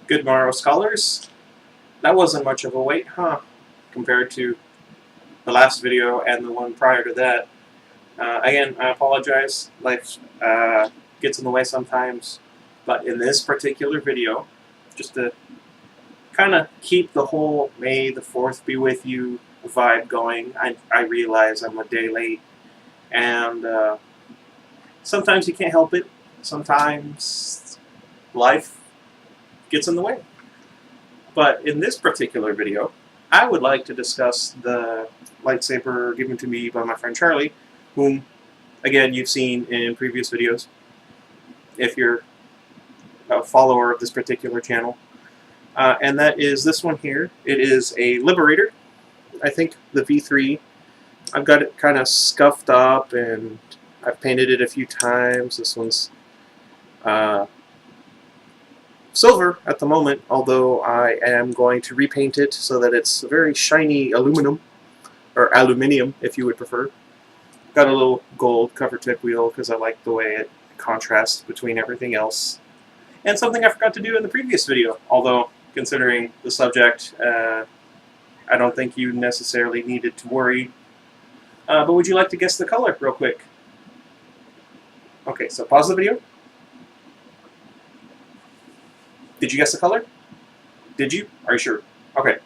Good morrow, scholars. That wasn't much of a wait, huh? Compared to the last video and the one prior to that. Again, I apologize. Life gets in the way sometimes. But in this particular video, just to kind of keep the whole May the 4th be with you vibe going, I realize I'm a day late. And sometimes you can't help it. Sometimes life gets in the way. But in this particular video, I would like to discuss the lightsaber given to me by my friend Charlie, whom, again, you've seen in previous videos, if you're a follower of this particular channel. And that is this one here. It is a Liberator. I think the V3. I've got it kind of scuffed up, and I've painted it a few times. This one's silver at the moment, although I am going to repaint it so that it's very shiny aluminum, or aluminium if you would prefer. Got a little gold cover tip wheel because I like the way it contrasts between everything else. And something I forgot to do in the previous video, although considering the subject, I don't think you necessarily needed to worry. But would you like to guess the color real quick? Okay, so pause the video. Did you guess the color? Did you? Are you sure? Okay.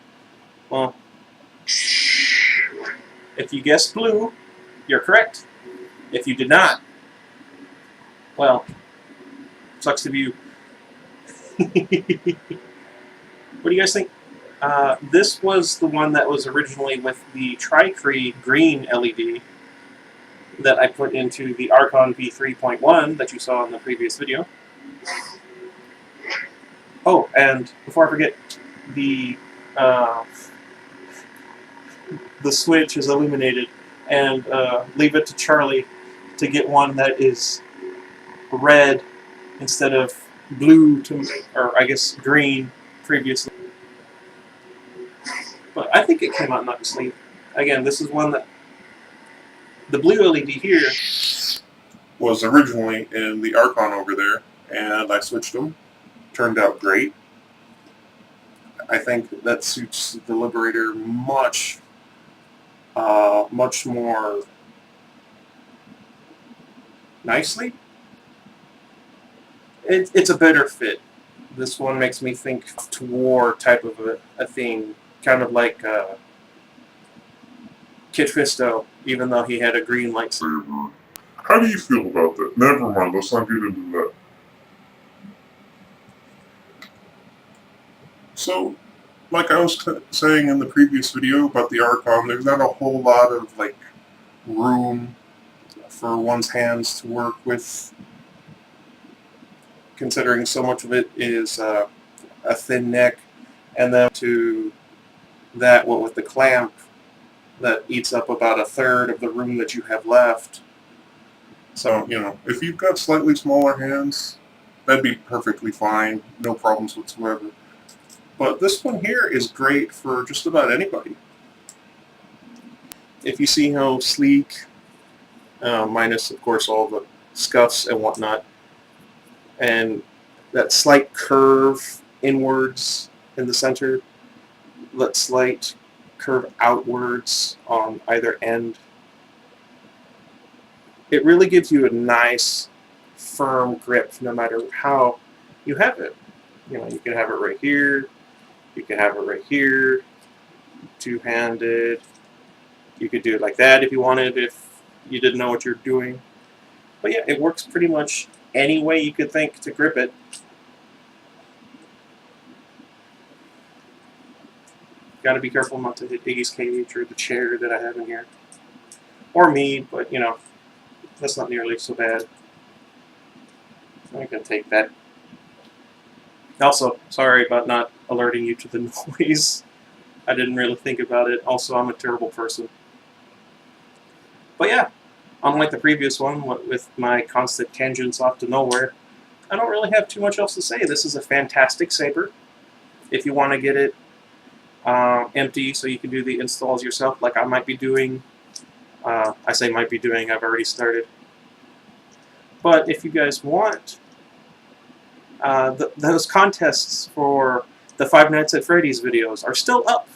Well, if you guessed blue, you're correct. If you did not, well, sucks to be you. What do you guys think? This was the one that was originally with the Tri-Cree green LED that I put into the Archon V3.1 that you saw in the previous video. Oh, and before I forget, the switch is illuminated, and leave it to Charlie to get one that is red instead of blue, or I guess green previously. But I think it came out nicely. Again, this is one that the blue LED here was originally in the Archon over there, and I switched them. Turned out great. I think that suits the Liberator much more nicely. It's a better fit. This one makes me think to war type of a thing, kind of like Kit Fisto, even though he had a green lightsaber. How do you feel about that? Never mind, let's not get into that. So, like I was saying in the previous video about the Archon, there's not a whole lot of like room for one's hands to work with, considering so much of it is a thin neck, and then to that, what with the clamp, that eats up about a third of the room that you have left. So, you know, if you've got slightly smaller hands, that'd be perfectly fine, no problems whatsoever. But this one here is great for just about anybody. If you see how sleek, minus of course all the scuffs and whatnot, and that slight curve inwards in the center, that slight curve outwards on either end, it really gives you a nice firm grip no matter how you have it. You know, you can have it right here, you can have it right here, two-handed. You could do it like that if you wanted, if you didn't know what you're doing. But yeah, it works pretty much any way you could think to grip it. Gotta be careful not to hit Iggy's cage or the chair that I have in here. Or me, but you know, that's not nearly so bad. I'm gonna take that. Also, sorry about not alerting you to the noise. I didn't really think about it. Also, I'm a terrible person. But yeah, unlike the previous one, with my constant tangents off to nowhere, I don't really have too much else to say. This is a fantastic saber. If you want to get it empty so you can do the installs yourself, like I might be doing. I say might be doing, I've already started. But if you guys want, those contests for the Five Nights at Freddy's videos are still up.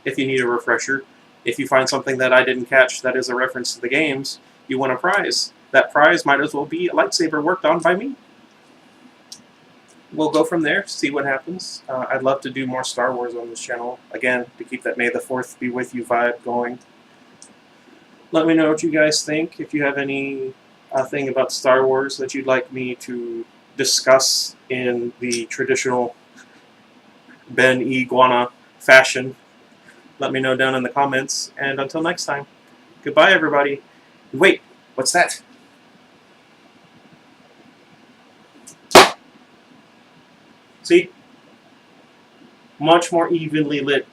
If you need a refresher, if you find something that I didn't catch that is a reference to the games, you win a prize. That prize might as well be a lightsaber worked on by me. We'll go from there, see what happens. I'd love to do more Star Wars on this channel, again, to keep that May the 4th be with you vibe going. Let me know what you guys think. If you have any thing about Star Wars that you'd like me to discuss in the traditional Ben Iguana fashion, let me know down in the comments. And until next time, goodbye, everybody. Wait, what's that? See? Much more evenly lit